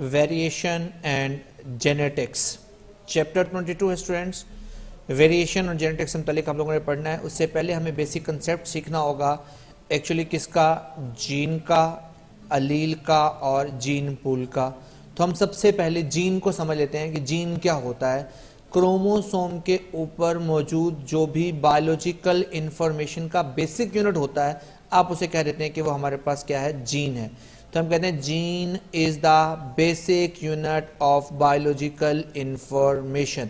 Variation and genetics. Chapter 22 है students. Variation और genetics से मुतालिक हम लोगों ने पढ़ना है। उससे पहले हमें बेसिक कंसेप्ट सीखना होगा एक्चुअली किसका, जीन का, अलील का और जीन पूल का। तो हम सबसे पहले जीन को समझ लेते हैं कि जीन क्या होता है। क्रोमोसोम के ऊपर मौजूद जो भी बायोलॉजिकल इंफॉर्मेशन का बेसिक यूनिट होता है, आप उसे कह देते हैं कि वो हमारे पास क्या है, जीन है। तो हम कहते हैं gene is the basic unit of biological information.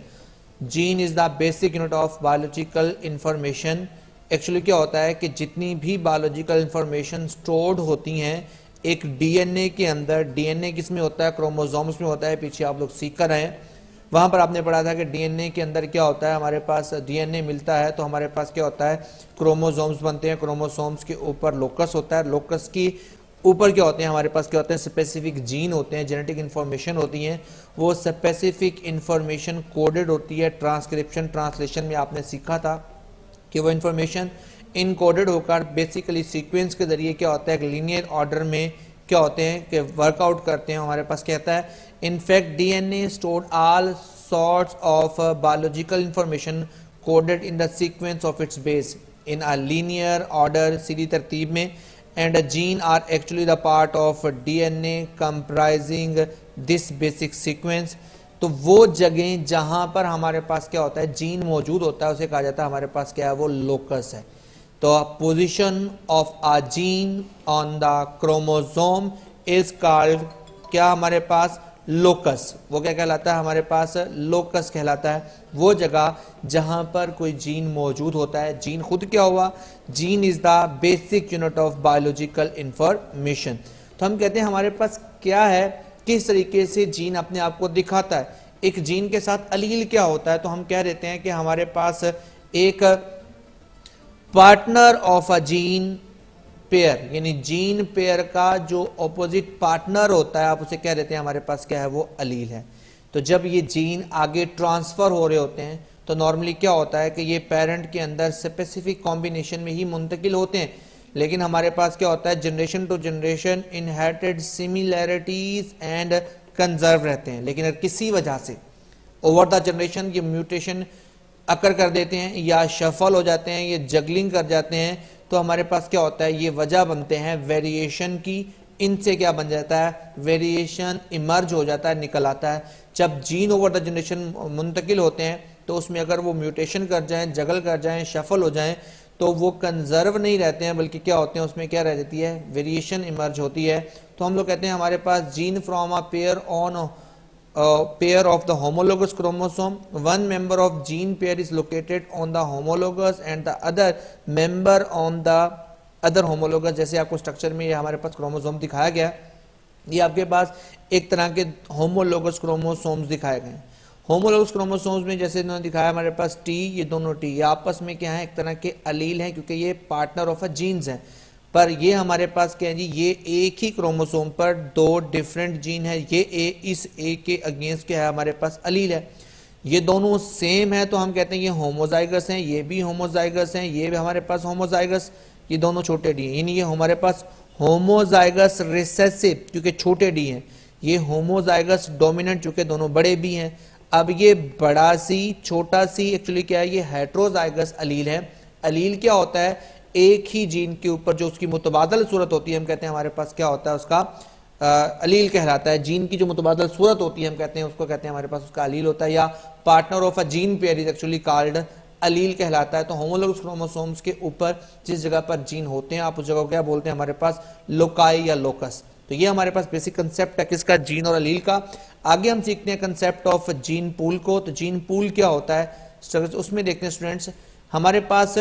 Gene is the basic unit of biological information. Actually क्या होता है कि जितनी भी बायोलॉजिकल इंफॉर्मेशन स्टोर्ड होती हैं एक डीएनए के अंदर, डीएनए किसमें होता है, क्रोमोसोम्स में होता है। पीछे आप लोग सीख कर आए हैं, वहां पर आपने पढ़ा था कि डीएनए के अंदर क्या होता है, हमारे पास डीएनए मिलता है तो हमारे पास क्या होता है, क्रोमोसोम्स बनते हैं। क्रोमोसोम्स के ऊपर लोकस होता है, लोकस की ऊपर क्या होते हैं, हमारे पास क्या होते हैं, स्पेसिफिक जीन होते हैं, जेनेटिक इंफॉर्मेशन होती हैं। वो स्पेसिफिक इंफॉर्मेशन कोडेड होती है। ट्रांसक्रिप्शन, ट्रांसलेशन में आपने सीखा था कि वो इंफॉर्मेशन इनकोडेड होकर बेसिकली सीक्वेंस के जरिए क्या होता है, एक लीनियर ऑर्डर में क्या होते हैं कि वर्कआउट करते हैं। हमारे पास कहता है in fact DNA stored all sorts of biological information coded in the sequence of its base in a linear order, सीधी तरतीब में। And gene are actually the part of DNA comprising this basic sequence. तो वो जगह जहां पर हमारे पास क्या होता है, जीन मौजूद होता है, उसे कहा जाता है हमारे पास क्या है, वो लोकस है। तो position of a gene on the chromosome is called क्या, हमारे पास लोकस। वो क्या कहलाता है, हमारे पास लोकस कहलाता है। वो जगह जहां पर कोई जीन मौजूद होता है। जीन खुद क्या हुआ, gene is the basic unit of biological information. तो हम कहते हैं हमारे पास क्या है, किस तरीके से जीन अपने आप को दिखाता है। एक जीन के साथ अलील क्या होता है, तो हम कह देते हैं कि हमारे पास एक partner of a gene pair, यानी जीन पेयर का जो ऑपोजिट पार्टनर होता है, आप उसे कह देते हैं हमारे पास क्या है, वो अलील है। तो जब ये जीन आगे ट्रांसफर हो रहे होते हैं तो नॉर्मली क्या होता है कि ये पेरेंट के अंदर स्पेसिफिक कॉम्बिनेशन में ही मुंतकिल होते हैं। लेकिन हमारे पास क्या होता है, generation to generation inherited similarities and conserve रहते हैं। लेकिन अगर किसी वजह से ओवर द जनरेशन ये म्यूटेशन अकर कर देते हैं या शफल हो जाते हैं, ये जगलिंग कर जाते हैं, तो हमारे पास क्या होता है, ये वजह बनते हैं वेरिएशन की। इनसे क्या बन जाता है, वेरिएशन इमर्ज हो जाता है, निकल आता है। जब जीन ओवर द जनरेशन मुंतकिल होते हैं तो उसमें अगर वो म्यूटेशन कर जाएं, जगल कर जाएं, शफल हो जाएं, तो वो कंजर्व नहीं रहते हैं, बल्कि क्या होते हैं, उसमें क्या रह जाती है, वेरिएशन इमर्ज होती है। तो हम लोग कहते हैं हमारे पास gene from a pair on pair of the homologous chromosome. One member of gene pair is located on the homologous and the other member on the other homologous। जैसे आपको स्ट्रक्चर में ये हमारे पास क्रोमोसोम दिखाया गया, ये आपके पास एक तरह के होमोलोगस क्रोमोसोम्स दिखाए गए। होमोलोगस क्रोमोसोम्स में जैसे इन्होंने दिखाया हमारे पास टी, ये दोनों टी ये आपस में क्या है, एक तरह के अलील हैं, क्योंकि ये पार्टनर ऑफ अ जीन्स हैं। पर ये हमारे पास क्या है जी, ये एक ही क्रोमोसोम पर दो डिफरेंट जीन है। ये ए इस ए के अगेंस्ट क्या है, हमारे पास अलील है। ये दोनों सेम है तो हम कहते हैं ये होमोजाइगस हैं, ये भी होमोजाइगस हैं, ये भी हमारे पास होमोजाइगस, ये दोनों छोटे डी हैं। यानी ये हमारे पास होमोजाइगस रिसेसिव क्योंकि छोटे डी हैं, ये होमोजाइगस डोमिनेंट चूंकि दोनों बड़े भी हैं। अब ये बड़ा सी छोटा सी एक्चुअली क्या है, ये हेट्रोजाइगस अलील है। अलील क्या होता है, एक ही जीन के ऊपर जो उसकी मुतबादल सूरत होती है, हम कहते हैं हमारे पास क्या होता है, उसका अलील कहलाता है। जीन की जो मुतबादल सूरत होती है हम कहते हैं उसको कहते हैं हमारे पास उसका अलील होता है, या partner of a gene pair is actually called allele कहलाता है। तो होमोलोगस क्रोमोसोम्स के ऊपर जिस जगह पर जीन होते हैं, आप उस जगह को क्या बोलते हैं, हमारे पास लोकाई या लोकस। तो ये हमारे पास बेसिक कंसेप्ट है किसका, जीन और अलील का। आगे हम सीखते हैं कंसेप्ट ऑफ जीन पूल को। तो जीन पूल क्या होता है, उसमें देखते हैं स्टूडेंट्स, हमारे पास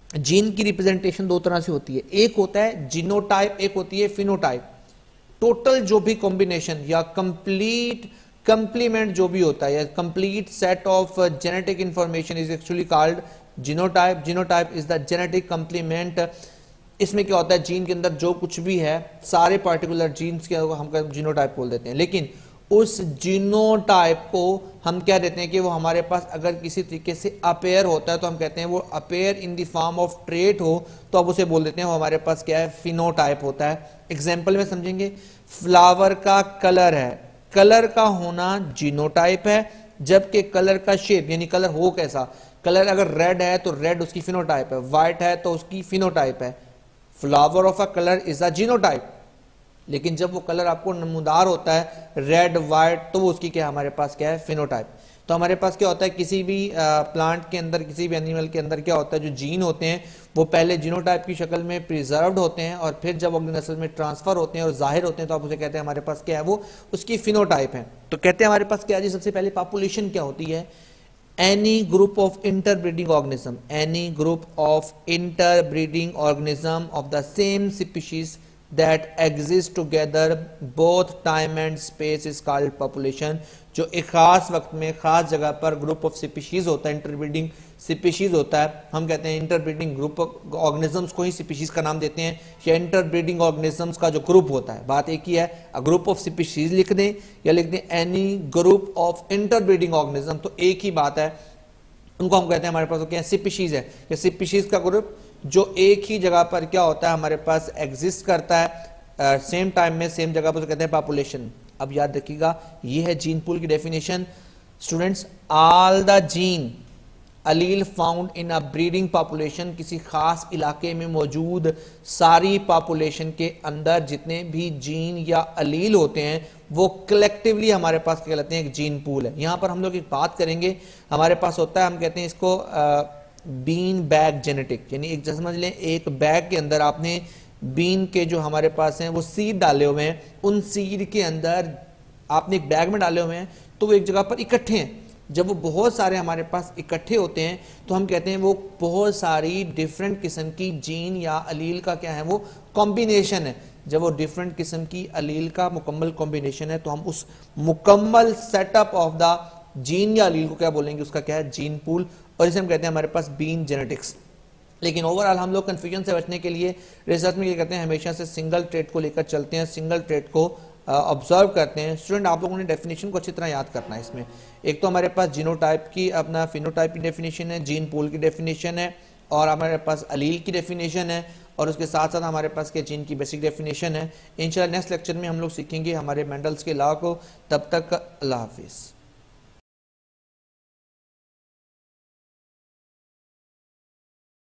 जीन की रिप्रेजेंटेशन दो तरह से होती है। एक होता है जीनोटाइप, एक होती है फिनोटाइप। टोटल जो भी कॉम्बिनेशन या कंप्लीट कंप्लीमेंट जो भी होता है, या complete set of genetic information is actually called genotype. Genotype is the genetic complement. इसमें क्या होता है, जीन के अंदर जो कुछ भी है, सारे पार्टिकुलर जीन्स के हम जीनोटाइप बोल देते हैं। लेकिन उस जीनोटाइप को हम क्या देते हैं कि वो हमारे पास अगर किसी तरीके से अपेयर होता है तो हम कहते हैं वो appear in the form of trait हो, तो अब उसे बोल देते हैं वो हमारे पास क्या है, फिनोटाइप होता है। एग्जाम्पल में समझेंगे, फ्लावर का कलर है, कलर का होना जीनोटाइप है, जबकि कलर का शेप यानी कलर हो कैसा, कलर अगर रेड है तो रेड उसकी फिनोटाइप है, व्हाइट है तो उसकी फिनोटाइप है। Flower of a colour is a genotype. लेकिन जब वो कलर आपको नमूदार होता है रेड व्हाइट, तो वो उसकी क्या हमारे पास क्या है, फिनोटाइप। तो हमारे पास क्या होता है, किसी भी प्लांट के अंदर, किसी भी एनिमल के अंदर क्या होता है, जो जीन होते हैं वो पहले जीनोटाइप की शक्ल में प्रिजर्व्ड होते हैं और फिर जब अगली नस्ल में ट्रांसफर होते हैं और जाहिर होते हैं तो आप उसे कहते हैं हमारे पास क्या है, वो उसकी फिनोटाइप है। तो कहते हैं हमारे पास क्या है, सबसे पहले पॉपुलेशन क्या होती है, any group of interbreeding organism, any group of interbreeding organism of the same species that exist together both time and space is called population। जो एक खास वक्त में खास जगह पर ग्रुप ऑफ स्पीशीज होता है, इंटरब्रीडिंग स्पीशीज होता है, हम कहते हैं इंटरब्रीडिंग ग्रुप ऑर्गेनिजम्स को ही स्पीशीज का नाम देते हैं, या इंटरब्रीडिंग ऑर्गेनिजम्स का जो ग्रुप होता है, बात एक ही है, ग्रुप ऑफ स्पीशीज लिख दें या लिख दें any group of interbreeding organism, तो एक ही बात है, उनको हम कहते हैं हमारे पास क्या है, स्पीशीज है। या स्पीशीज का ग्रुप जो एक ही जगह पर क्या होता है हमारे पास एग्जिस्ट करता है सेम टाइम में सेम जगह पर, तो कहते हैं पॉपुलेशन। अब याद रखिएगा ये है जीन पूल की definition students, all the gene allele found in a breeding population, किसी खास इलाके में मौजूद सारी पॉपुलेशन के अंदर जितने भी जीन या अलील होते हैं वो कलेक्टिवली हमारे पास क्या कहलाते हैं, एक जीन पूल है। यहां पर हम लोग एक बात करेंगे, हमारे पास होता है, हम कहते हैं इसको बीन बैग जेनेटिक, यानी एक समझ लें एक बैग के अंदर आपने बीन के जो हमारे पास हैं वो सीड डाले हुए हैं, उन सीड के अंदर आपने एक बैग में डाले हुए हैं, तो वो एक जगह पर इकट्ठे हैं। जब वो बहुत सारे हमारे पास इकट्ठे होते हैं तो हम कहते हैं वो बहुत सारी डिफरेंट किस्म की जीन या अलील का क्या है, वो कॉम्बिनेशन है। जब वो डिफरेंट किस्म की अलील का मुकम्मल कॉम्बिनेशन है तो हम उस मुकम्मल सेटअप ऑफ द जीन या अलील को क्या बोलेंगे, उसका क्या है, जीन पूल, और इसे हम कहते हैं हमारे पास बीन जेनेटिक्स। लेकिन ओवरऑल हम लोग कंफ्यूजन से बचने के लिए रिसर्च में क्या करते हैं, हमेशा से सिंगल ट्रेट को लेकर चलते हैं, सिंगल ट्रेट को ऑब्जर्व करते हैं। स्टूडेंट आप लोगों ने डेफिनेशन को अच्छी तरह याद करना है। इसमें एक तो हमारे पास जीनोटाइप की, अपना फिनोटाइप की डेफिनेशन है, जीन पूल की डेफिनेशन है, और हमारे पास अलील की डेफिनेशन है, और उसके साथ साथ हमारे पास क्या, जीन की बेसिक डेफिनेशन है। इंशाल्लाह नेक्स्ट लेक्चर में हम लोग सीखेंगे हमारे मेंडल्स के लॉ को। तब तक अल्लाह हाफिज़।